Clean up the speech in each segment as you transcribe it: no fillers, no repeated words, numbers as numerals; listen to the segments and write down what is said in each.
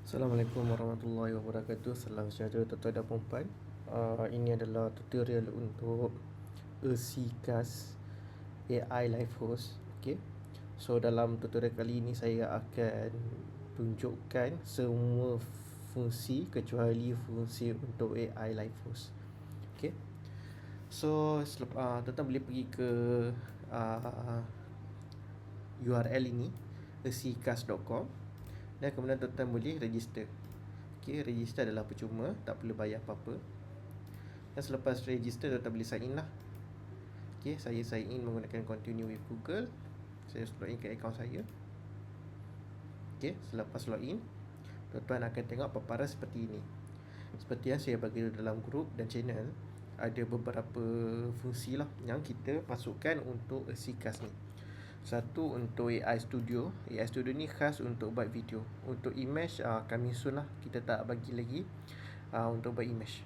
Assalamualaikum warahmatullahi wabarakatuh. Salam sejahtera tuan-tuan dan puan-puan. Ini adalah tutorial untuk CCAS AI Live Host. Okay. So dalam tutorial kali ini saya akan tunjukkan semua fungsi kecuali fungsi untuk AI Live Host. Okay. So tuan-tuan boleh pergi ke URL ini, CCAS.com, dan kemudian tuan-tuan boleh register. Okay, register adalah percuma, tak perlu bayar apa-apa. Dan selepas register, tuan-tuan boleh sign in lah. Okay, saya sign in menggunakan continue with Google. Saya login ke akaun saya. Okay, selepas login, tuan-tuan akan tengok paparan seperti ini. Seperti yang saya bagi dalam grup dan channel, ada beberapa fungsi lah yang kita masukkan untuk CCAS ni. Satu untuk AI Studio. AI Studio ni khas untuk buat video. Untuk image kami soon lah, kita tak bagi lagi untuk buat image.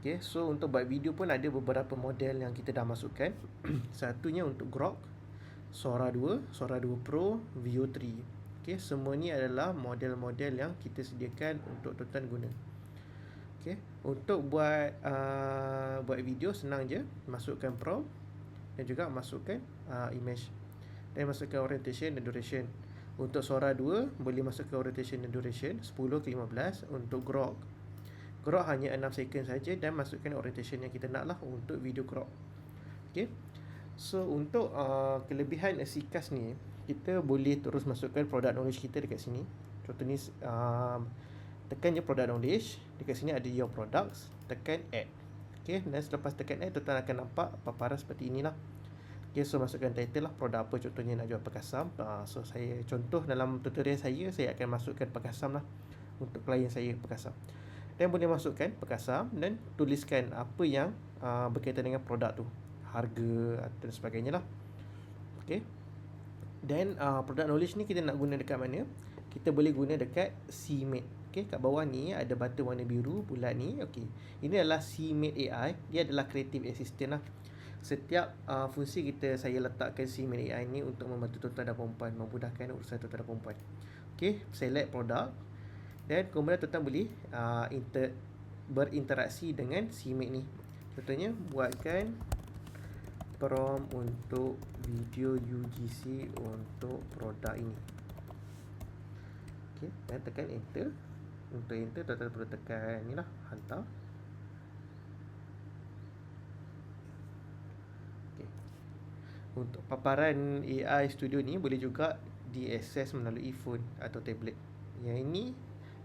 Okay, so untuk buat video pun ada beberapa model yang kita dah masukkan. Satunya untuk Grok, Sora 2, Sora 2 Pro, Veo 3. Okay, semua ni adalah model-model yang kita sediakan untuk tuan-tuan guna. Okay, untuk buat video senang je. Masukkan prompt dan juga masukkan image, dan masukkan orientation dan duration. Untuk Sora 2 boleh masukkan orientation dan duration 10 ke 15. Untuk Grok hanya 6 second saja, dan masukkan orientation yang kita nak lah untuk video Grok. Okay. So untuk kelebihan CCAS ni, kita boleh terus masukkan product knowledge kita dekat sini. Contoh ni tekan je product knowledge. Dekat sini ada your products, tekan add. Okay, dan selepas tekan add, tuan-tuan akan nampak paparan seperti inilah. Okay, so masukkan title lah, produk apa, contohnya nak jual perkasam. So saya contoh dalam tutorial saya akan masukkan perkasam lah untuk klien saya perkasam. Dan boleh masukkan perkasam dan tuliskan apa yang berkaitan dengan produk tu, harga dan sebagainya lah. Okay. Dan product knowledge ni kita nak guna dekat mana? Kita boleh guna dekat CMake. Okay, kat bawah ni ada button warna biru bulat ni. Okay, ini adalah CMake AI. Dia adalah creative assistant lah. Setiap fungsi saya letakkan CMake AI ni untuk membantu tuan-tuan dan puan-puan, memudahkan urusan tuan-tuan dan puan-puan. Okay, select produk, dan kemudian tuan-tuan boleh berinteraksi dengan CMake ni. Contohnya, buatkan prompt untuk video UGC untuk produk ini. Okay, dan tekan enter. Untuk enter, tuan-tuan perlu tekan ni lah, hantar. Okay. Untuk paparan AI Studio ni boleh juga diakses melalui phone atau tablet. Yang ini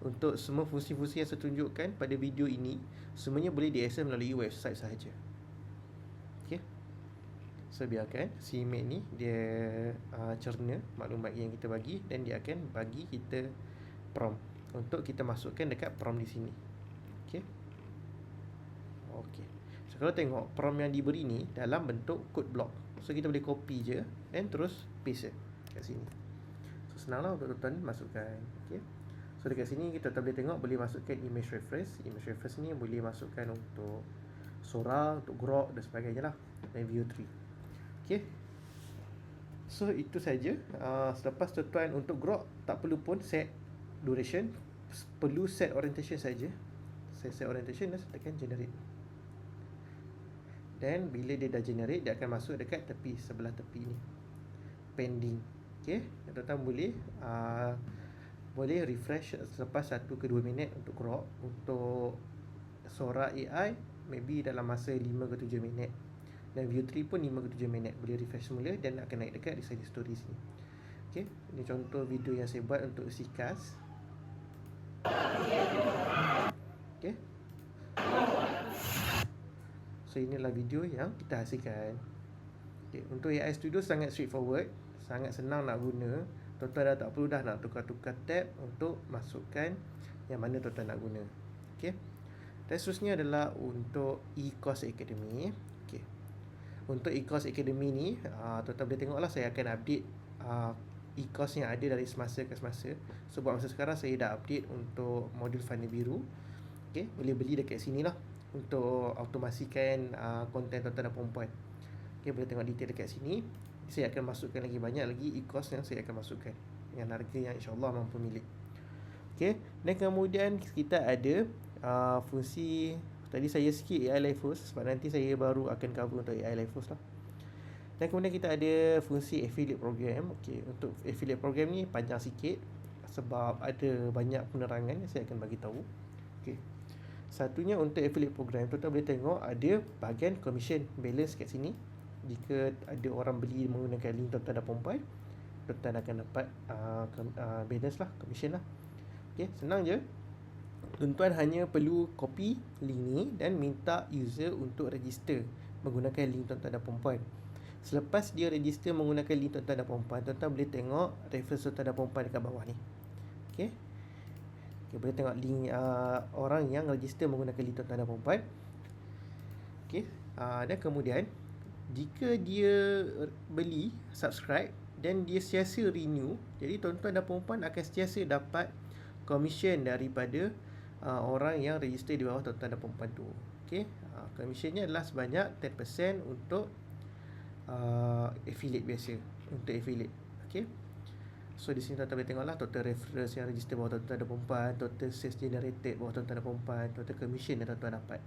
untuk semua fungsi-fungsi yang saya tunjukkan pada video ini, semuanya boleh diakses melalui website sahaja. Okay. So biarkan CMake ni dia cerna maklumat yang kita bagi, dan dia akan bagi kita prompt untuk kita masukkan dekat prompt di sini. Okay. Okay. So kalau tengok prompt yang diberi ni dalam bentuk code block. So kita boleh copy je dan terus paste kat sini. So senanglah untuk tuan-tuan masukkan. Okay. So dekat sini kita boleh tengok, boleh masukkan image reference. Image reference ni boleh masukkan untuk Sora, untuk Grok dan sebagainya lah, dan Veo 3. Okay. So itu saja. Selepas tuan-tuan untuk Grok tak perlu pun set duration, perlu set orientation saja. Saya set orientation dan tekan generate. Dan bila dia dah generate, dia akan masuk dekat tepi, sebelah tepi ni, pending. Okay, tuan-tuan boleh refresh selepas 1 ke 2 minit untuk Grok. Untuk Sora AI maybe dalam masa 5 ke 7 minit, dan Veo 3 pun 5 ke 7 minit. Boleh refresh semula dan akan naik dekat design stories ni. Okay, ini contoh video yang saya buat untuk CCAS. Okay. So inilah video yang kita hasilkan. Okay, untuk AI Studio sangat straightforward, sangat senang nak guna. Tuan-tuan dah tak perlu dah nak tukar-tukar tab untuk masukkan yang mana tuan-tuan nak guna. Okay. Dan seterusnya adalah untuk eCourse Academy. Okay. Untuk eCourse Academy ni, tuan-tuan boleh tengoklah, saya akan update eCourse yang ada dari semasa ke semasa. So buat masa sekarang saya dah update untuk modul Fana Biru. Okay, boleh beli dekat sini lah untuk automasikan konten tuan-tuan dan perempuan. Okay, boleh tengok detail dekat sini. Saya akan masukkan lagi banyak lagi e-course yang saya akan masukkan dengan harga yang insyaAllah mampu milik. Okey, dan kemudian kita ada fungsi, tadi saya skip AI Live Host sebab nanti saya baru akan cover untuk AI Live Host lah. Dan kemudian kita ada fungsi affiliate program. Okey, untuk affiliate program ni panjang sikit sebab ada banyak penerangan yang saya akan bagi tahu. Okey. Satunya untuk affiliate program, tuan-tuan boleh tengok ada bahagian commission balance kat sini. Jika ada orang beli menggunakan link tuan-tuan dan puan-puan, tuan-tuan akan dapat balance lah, commission lah. Okey, senang je. Tuan-tuan hanya perlu copy link ni dan minta user untuk register menggunakan link tuan-tuan dan puan-puan. Selepas dia register menggunakan link tuan-tuan dan puan-puan, tuan-tuan boleh tengok reference tuan-tuan dan puan-puan dekat bawah ni. Okey. Okay, boleh tengok link orang yang register menggunakan link tuan-tuan dan puan-puan. Okey. Dan kemudian jika dia beli, subscribe dan dia sentiasa renew, jadi tuan-tuan dan puan-puan akan sentiasa dapat commission daripada orang yang register di bawah tuan-tuan dan puan-puan tu. Okey. Commissionnya adalah sebanyak 10% untuk affiliate biasa, untuk affiliate. Okey. So di sini tuan-tuan boleh tengoklah total referrals yang register bawah tuan-tuan dan puan-puan, total sales generated bawah tuan-tuan dan puan-puan, total commission yang tuan-tuan dapat.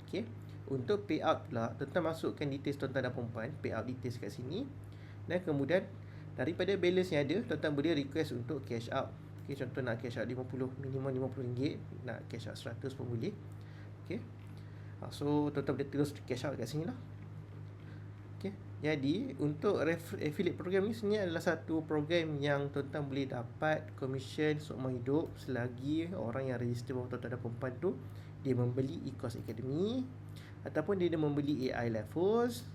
Okey. Untuk payout pula, tuan-tuan masukkan details tuan-tuan dan puan-puan, payout details kat sini. Dan kemudian daripada balance yang ada, tuan-tuan boleh request untuk cash out. Okey, contoh nak cash out 50, minimum RM50, nak cash out 100 pun boleh. Okey. So tuan-tuan boleh terus cash out kat sini lah. Okey. Jadi untuk affiliate program ni sebenarnya adalah satu program yang tuan-tuan boleh dapat commission seumur hidup selagi orang yang register bawah tuan-tuan dan puan-puan tu dia membeli e-course academy, ataupun dia membeli AI Live Host,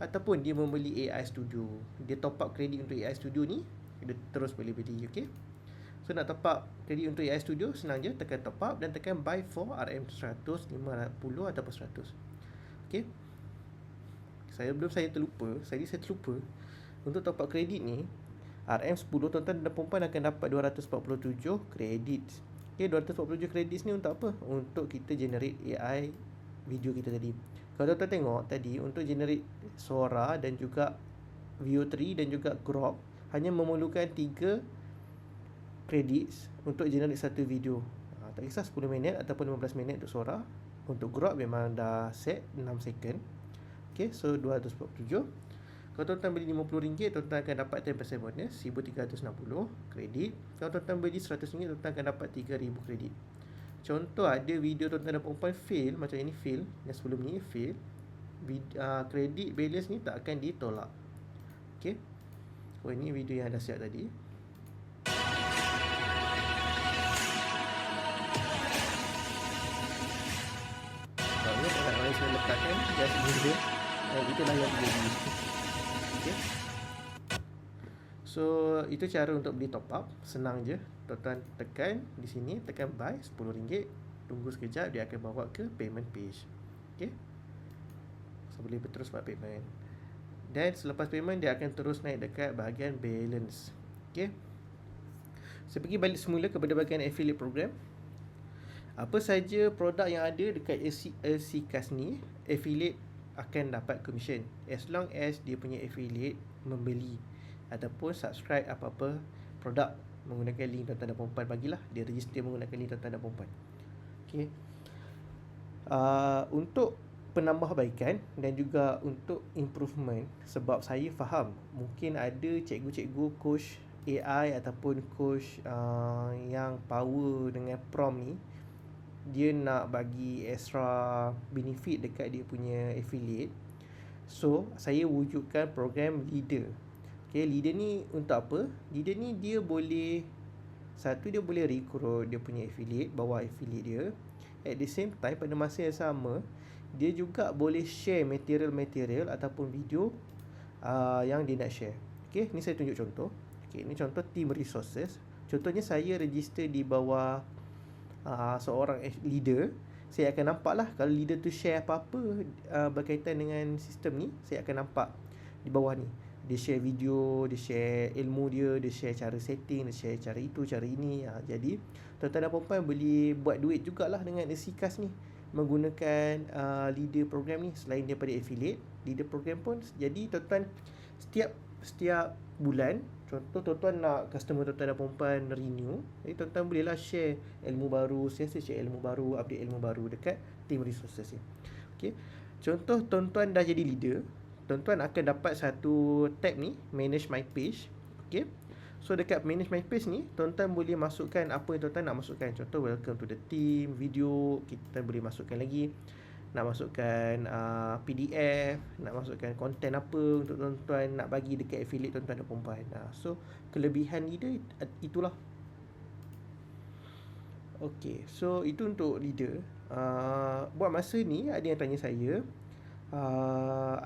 ataupun dia membeli AI Studio. Dia top up kredit untuk AI Studio ni, dia terus boleh beli. Okey. So nak top up kredit untuk AI Studio, senang je, tekan top up dan tekan buy for RM100, 50 ataupun 100. Okey. Saya terlupa untuk top up kredit ni RM10, tuan-tuan dan puan-puan akan dapat 247 kredit. Okey, 247 kredit ni untuk apa? Untuk kita generate AI video kita tadi. Kalau tuan-tuan tengok tadi, untuk generate suara dan juga VO3 dan juga crop hanya memerlukan 3 kredit untuk generate satu video. Tak kisah 10 minit ataupun 15 minit untuk suara. Untuk crop memang dah set 6 second. Okay, so 247. Kalau tuan-tuan beli RM50, tuan-tuan akan dapat 10% bonus, 1360 kredit. Kalau tuan-tuan beli RM100, tuan-tuan akan dapat 3000 kredit. Contoh ada video tuan-tuan dan puan-puan fail, macam ini fail, yang sebelum ni fail, kredit balance ni tak akan ditolak. Okay. Oh, ini video yang dah siap tadi. Kalau saya letakkan just video, itulah yang terjadi. Okay. So itu cara untuk beli top up, senang je. Tuan-tuan tekan di sini, tekan buy RM10, tunggu sekejap, dia akan bawa ke payment page. Okay. So boleh terus buat payment. Dan selepas payment dia akan terus naik dekat bahagian balance. Okay. Saya pergi balik semula kepada bahagian affiliate program. Apa saja produk yang ada dekat LCCast ni, affiliate akan dapat commission as long as dia punya affiliate membeli ataupun subscribe apa-apa produk menggunakan link tuan-tuan dan puan-puan bagilah, dia register menggunakan link tuan-tuan dan puan-puan. Okey. Untuk penambahbaikan dan juga untuk improvement, sebab saya faham mungkin ada cikgu-cikgu coach AI ataupun coach yang power dengan prompt ni, dia nak bagi extra benefit dekat dia punya affiliate. So saya wujudkan program leader. Okay, leader ni untuk apa? Leader ni dia boleh, satu, dia boleh recruit dia punya affiliate, bawa affiliate dia. At the same time, pada masa yang sama, dia juga boleh share material-material ataupun video yang dia nak share. Okay, ni saya tunjuk contoh. Okay, ni contoh team resources. Contohnya saya register di bawah seorang leader. Saya akan nampak lah kalau leader tu share apa-apa berkaitan dengan sistem ni, saya akan nampak di bawah ni. Dia share video, dia share ilmu dia, dia share cara setting, dia share cara itu, cara ini. Jadi tuan-tuan dan puan-puan boleh buat duit jugalah dengan LCCast ni menggunakan leader program ni. Selain daripada affiliate, leader program pun. Jadi tuan-tuan setiap bulan Contoh tuan-tuan nak customer tuan-tuan dan perempuan renew, jadi tuan-tuan bolehlah share ilmu baru, sentiasa share ilmu baru, update ilmu baru dekat team resources ni. Okey. Contoh tuan-tuan dah jadi leader, tuan-tuan akan dapat satu tab ni, manage my page. Okey. So dekat manage my page ni, tuan-tuan boleh masukkan apa yang tuan-tuan nak masukkan. Contoh welcome to the team, video, kita boleh masukkan lagi. Nak masukkan PDF, nak masukkan konten apa untuk tuan-tuan nak bagi dekat affiliate tuan-tuan dan perempuan. So kelebihan leader itulah. Okay, so itu untuk leader. Buat masa ni ada yang tanya saya,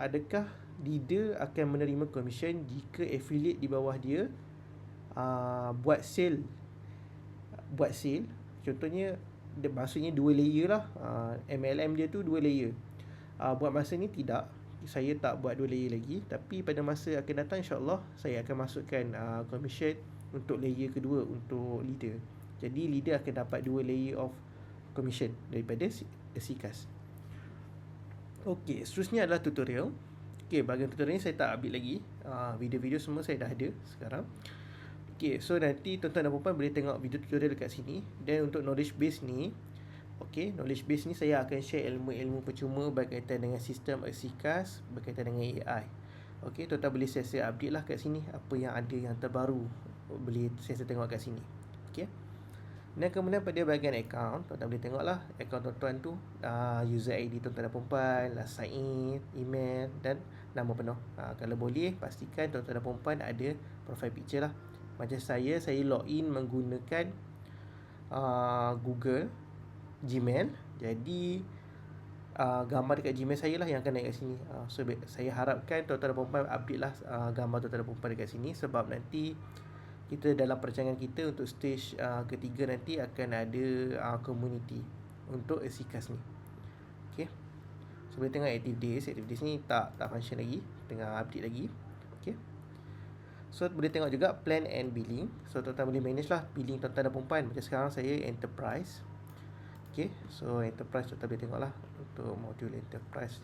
adakah leader akan menerima commission jika affiliate di bawah dia buat sale. Contohnya maksudnya 2 layer lah. MLM dia tu 2 layer. Buat masa ni tidak, saya tak buat 2 layer lagi. Tapi pada masa akan datang, insyaAllah saya akan masukkan commission untuk layer kedua untuk leader. Jadi leader akan dapat 2 layer of commission daripada CCAS. Okey, seterusnya adalah tutorial. Okey, bahagian tutorial ni saya tak update lagi. Video-video semua saya dah ada sekarang. Okay, so nanti tuan-tuan dan puan boleh tengok video tutorial dekat sini. Dan untuk knowledge base ni, okay, knowledge base ni saya akan share ilmu-ilmu percuma berkaitan dengan sistem CCAS, berkaitan dengan AI. Okay, tuan-tuan boleh saya update lah kat sini apa yang ada yang terbaru, boleh saya tengok kat sini. Okay. Dan kemudian pada bahagian account, tuan-tuan boleh tengok lah account tuan-tuan tu, user ID tuan-tuan dan perempuan, last sign in, email dan nama penuh. Kalau boleh pastikan tuan-tuan dan perempuan ada profile picture lah. Macam saya login menggunakan Google Gmail. Jadi gambar dekat Gmail saya lah yang akan naik kat sini. So saya harapkan tuan-tuan dan perempuan update lah gambar tuan-tuan dan perempuan dekat sini. Sebab nanti kita dalam perancangan kita untuk stage ketiga nanti akan ada community untuk CCAS ni. Okay. So boleh tengok active days. Active days ni tak function lagi, tengah update lagi. Okay. So boleh tengok juga plan and billing. So tuan-tuan boleh manage lah billing tuan-tuan dan perempuan. Macam sekarang saya enterprise. Okay, so enterprise tuan-tuan boleh tengok lah untuk modul enterprise.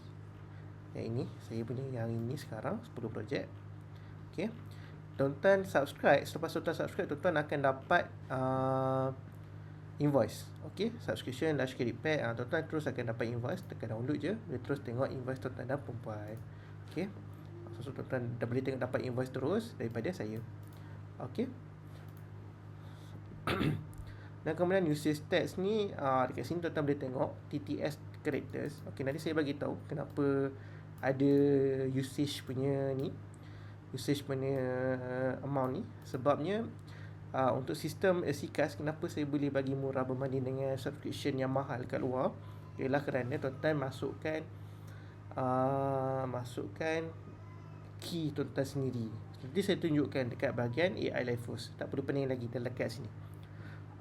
Yang ini, saya punya yang ini sekarang 10 projek. Okay, tuan-tuan subscribe. Selepas tuan-tuan subscribe, tuan-tuan akan dapat invoice. Okay, subscription large credit pack. Tuan-tuan terus akan dapat invoice. Tekan download je, boleh terus tengok invoice tuan-tuan dan perempuan. Okay, so tuan-tuan dah boleh tengok dapat invoice terus daripada saya. Okay. Dan kemudian usage stats ni dekat sini tuan-tuan boleh tengok TTS characters. Okay, nanti saya bagi tahu kenapa ada usage punya ni, usage punya amount ni. Sebabnya untuk sistem CCAS, kenapa saya boleh bagi murah berbanding dengan subscription yang mahal kat luar, ialah kerana tuan-tuan masukkan key tuan-tuan sendiri. Nanti saya tunjukkan dekat bahagian AI Live Host. Tak perlu pening lagi, terlekat sini.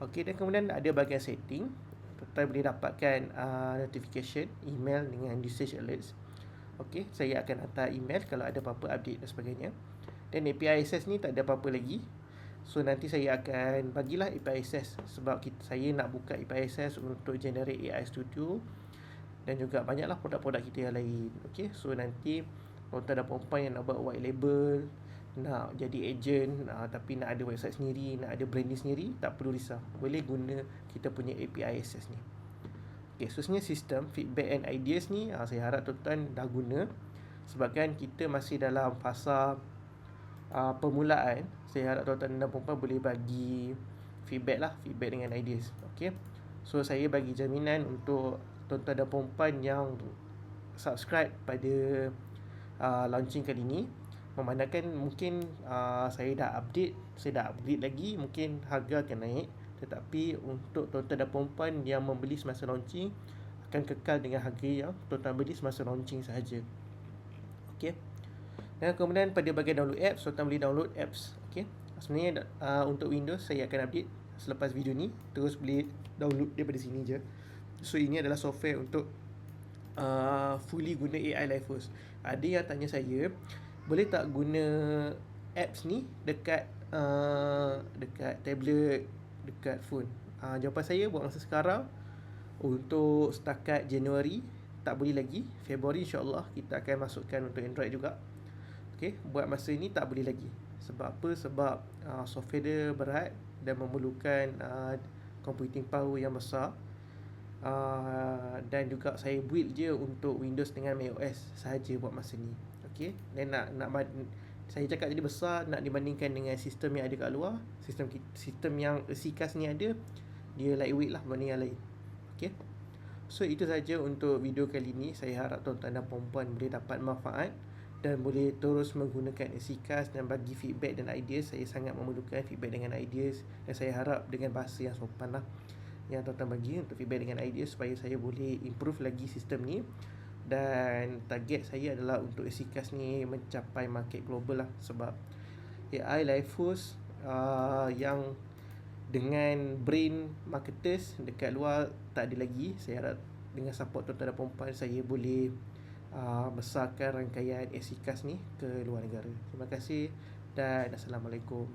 Okey, dan kemudian ada bahagian setting. Tuan-tuan boleh dapatkan notification, email dengan usage alerts. Okey, saya akan hantar email kalau ada apa-apa update dan sebagainya. Dan API access ni tak ada apa-apa lagi. So nanti saya akan bagilah API access sebab saya nak buka API access untuk generate AI Studio dan juga banyaklah produk-produk kita yang lain. Okey, so nanti tuan-tuan dan perempuan yang nak buat white label, nak jadi agent, tapi nak ada website sendiri, nak ada branding sendiri, tak perlu risau. Boleh guna kita punya API access ni. Okay, seterusnya sistem feedback and ideas ni, saya harap tuan-tuan dah guna. Sebabkan kita masih dalam fasa permulaan. Saya harap tuan-tuan dan perempuan boleh bagi feedback lah, feedback dengan ideas. Okay, so saya bagi jaminan untuk tuan-tuan dan perempuan yang subscribe pada launching kali ni, memandangkan mungkin saya dah upgrade lagi, mungkin harga akan naik, tetapi untuk tuan-tuan dan perempuan yang membeli semasa launching akan kekal dengan harga yang tuan-tuan beli semasa launching sahaja. Okey. Dan kemudian pada bahagian download apps, tuan-tuan boleh download apps. Okey. Sebenarnya untuk Windows saya akan update selepas video ni, terus boleh download daripada sini je. So ini adalah software untuk fully guna AI Live Host. Ada yang tanya saya, boleh tak guna apps ni dekat tablet, dekat phone? Jawapan saya buat masa sekarang, untuk setakat Januari tak boleh lagi. Februari insyaAllah kita akan masukkan untuk Android juga. Okay, buat masa ni tak boleh lagi. Sebab apa? Sebab software dia berat dan memerlukan computing power yang besar. Dan juga saya build je untuk Windows dengan macOS sahaja buat masa ni. Okay, dan saya cakap jadi besar nak dibandingkan dengan sistem yang ada kat luar. Sistem yang CCAS ni ada, dia lightweight lah berbanding yang lain. Okay, so itu saja untuk video kali ni. Saya harap tuan-tuan dan puan-puan boleh dapat manfaat dan boleh terus menggunakan CCAS dan bagi feedback dan ideas. Saya sangat memerlukan feedback dengan ideas, dan saya harap dengan bahasa yang sopan lah yang tuan-tuan bagi untuk feedback dengan ideas, supaya saya boleh improve lagi sistem ni. Dan target saya adalah untuk CCAS ni mencapai market global lah. Sebab AI live host yang dengan brain marketers dekat luar tak ada lagi. Saya harap dengan support tuan-tuan dan puan-puan, saya boleh besarkan rangkaian CCAS ni ke luar negara. Terima kasih dan Assalamualaikum.